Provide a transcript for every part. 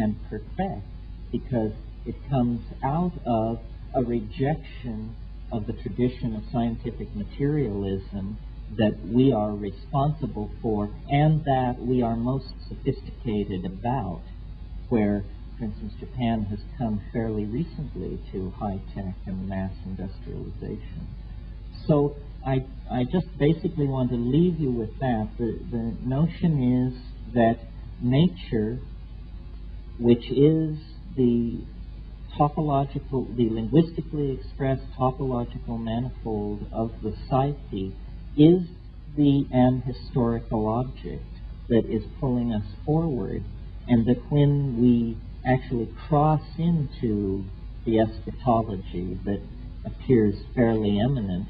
and perfect, because it comes out of a rejection of the tradition of scientific materialism that we are responsible for and that we are most sophisticated about, where, for instance, Japan has come fairly recently to high-tech and mass industrialization. So I just basically want to leave you with that. The notion is that nature, which is the topological, the linguistically expressed topological manifold of the psyche, is an historical object that is pulling us forward, and that when we actually cross into the eschatology that appears fairly imminent,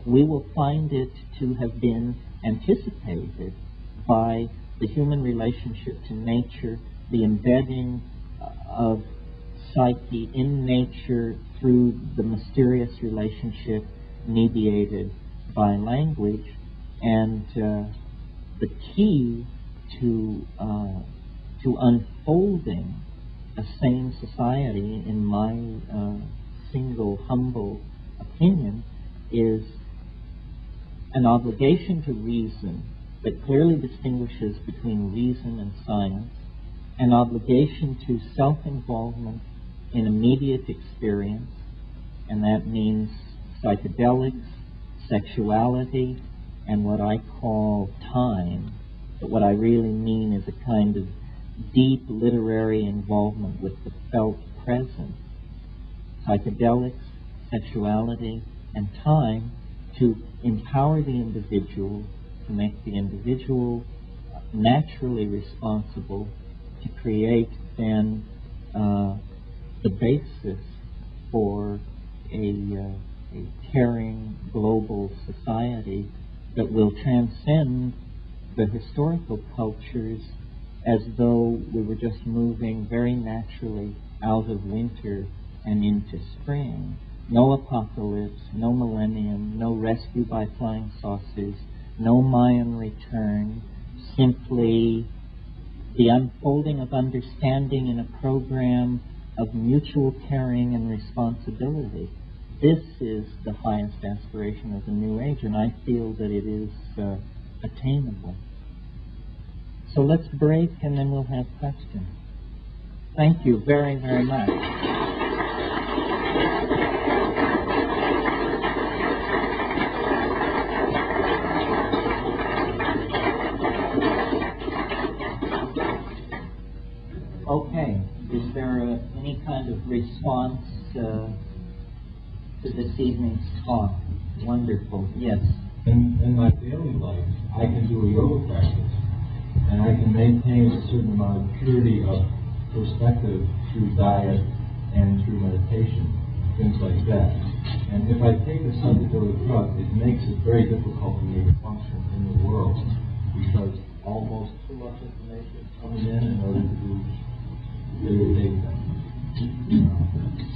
we will find it to have been anticipated by the human relationship to nature, the embedding of psyche in nature through the mysterious relationship mediated by language, and the key to unfolding a sane society, in my single humble opinion, is an obligation to reason that clearly distinguishes between reason and science, an obligation to self-involvement in immediate experience, and that means psychedelics, sexuality, and what I call time. But what I really mean is a kind of deep literary involvement with the felt present. Psychedelics, sexuality, and time to empower the individual, to make the individual naturally responsible, to create then the basis for a caring global society that will transcend the historical cultures, as though we were just moving very naturally out of winter and into spring. No apocalypse, no millennium, no rescue by flying saucers, no Mayan return, simply the unfolding of understanding in a program of mutual caring and responsibility. This is the highest aspiration of the New Age, and I feel that it is attainable. So let's break, and then we'll have questions. Thank you very, very much. Okay, is there any kind of response to this evening's talk? Wonderful, yes. In my daily life, I can do a yoga practice, and I can maintain a certain amount of purity of perspective through diet and through meditation, things like that. And if I take a psychedelic drug, it makes it very difficult for me to function in the world, because almost too much information is coming in order to irritate them.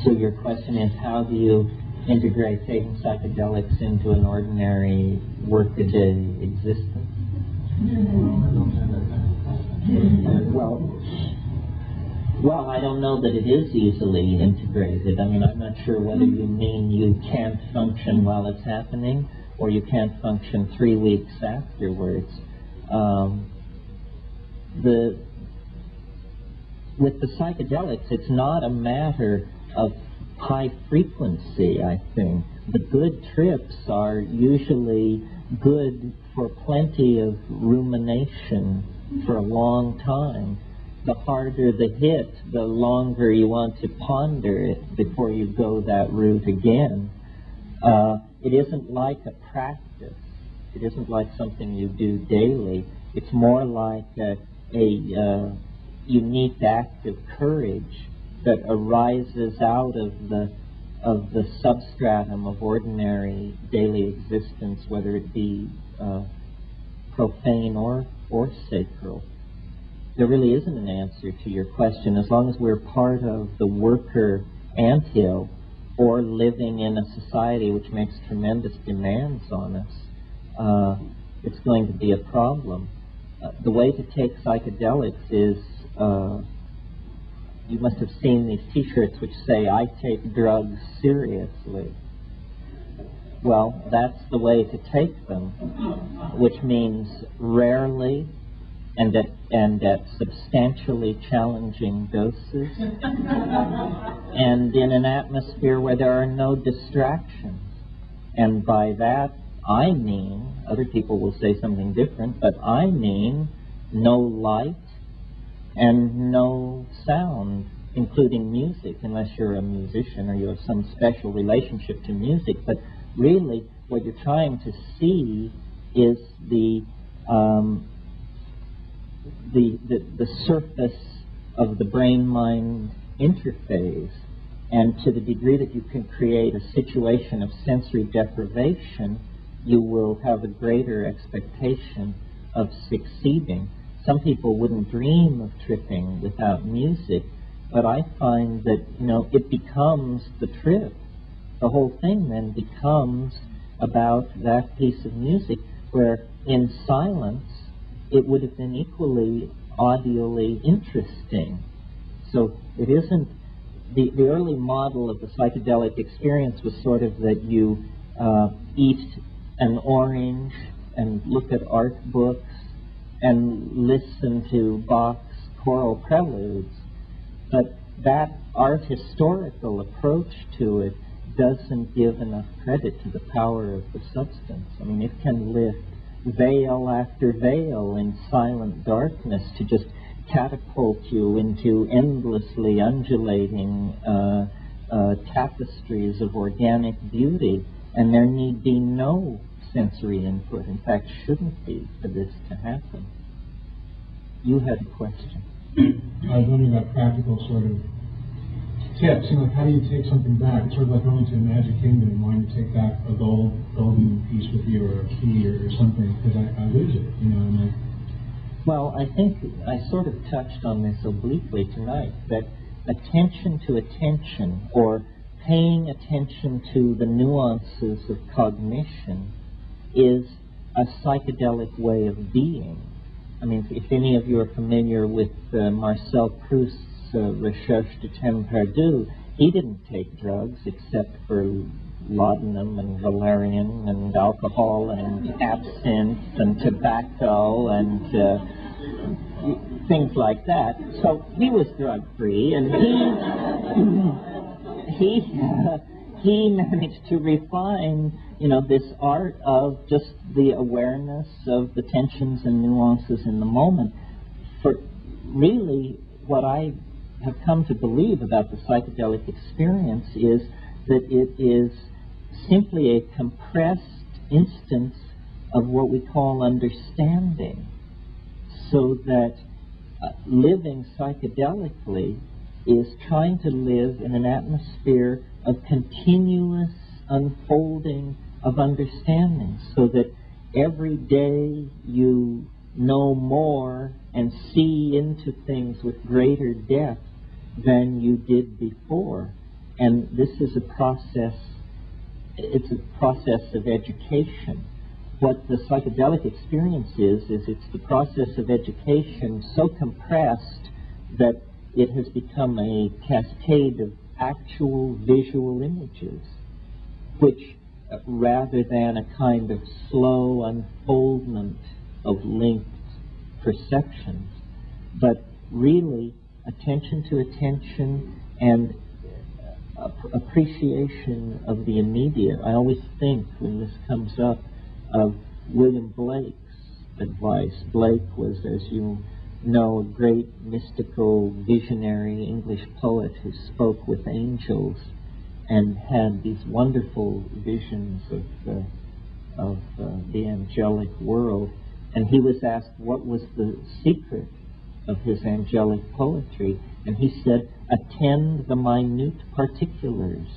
So your question is, how do you integrate taking psychedelics into an ordinary workaday existence? Well, I don't know that it is easily integrated. I mean, I'm not sure whether you mean you can't function while it's happening, or you can't function 3 weeks afterwards. With the psychedelics, it's not a matter of high frequency, I think. The good trips are usually good for plenty of rumination for a long time. The harder the hit, the longer you want to ponder it before you go that route again. It isn't like a practice. It isn't like something you do daily. It's more like a unique act of courage that arises out of the substratum of ordinary daily existence, whether it be profane or sacral. There really isn't an answer to your question. As long as we're part of the worker anthill, or living in a society which makes tremendous demands on us, it's going to be a problem. The way to take psychedelics is you must have seen these T-shirts which say, "I take drugs seriously." Well, that's the way to take them, which means rarely and at substantially challenging doses, and in an atmosphere where there are no distractions. And by that, I mean, other people will say something different, but I mean no light and no sound, including music, unless you're a musician or you have some special relationship to music. But really, what you're trying to see is the surface of the brain-mind interface, and to the degree that you can create a situation of sensory deprivation, you will have a greater expectation of succeeding. Some people wouldn't dream of tripping without music, but I find that, it becomes the trip. The whole thing then becomes about that piece of music, where in silence it would have been equally audially interesting. So it isn't, the early model of the psychedelic experience was sort of that you eat an orange and look at art books and listen to Bach's choral preludes. But that art historical approach to it doesn't give enough credit to the power of the substance. I mean, it can lift veil after veil in silent darkness to just catapult you into endlessly undulating tapestries of organic beauty, and there need be no sensory input. In fact, shouldn't be for this to happen. You had a question. I was wondering about practical sort of tips. Like how do you take something back? It's sort of like going to a Magic Kingdom and wanting to take back a golden piece with you, or a key, or something, because I lose it, And well, I think I sort of touched on this obliquely tonight, that attention to attention, or paying attention to the nuances of cognition, is a psychedelic way of being. I mean, if any of you are familiar with Marcel Proust's Recherche de Temps Perdu, he didn't take drugs except for laudanum and valerian and alcohol and absinthe and tobacco and things like that. So he was drug-free, and he managed to refine, this art of just the awareness of the tensions and nuances in the moment. For really, what I have come to believe about the psychedelic experience is that it is simply a compressed instance of what we call understanding, so that living psychedelically is trying to live in an atmosphere of continuous unfolding of understanding, so that every day you know more and see into things with greater depth than you did before. And this is a process, it's a process of education. What the psychedelic experience is it's the process of education so compressed that it has become a cascade of actual visual images, which, rather than a kind of slow unfoldment of linked perceptions, but really attention to attention and appreciation of the immediate. I always think, when this comes up, of William Blake's advice. Blake was, as you know, a great mystical, visionary English poet who spoke with angels and had these wonderful visions of the angelic world. And he was asked what was the secret of his angelic poetry, and he said, "Attend the minute particulars."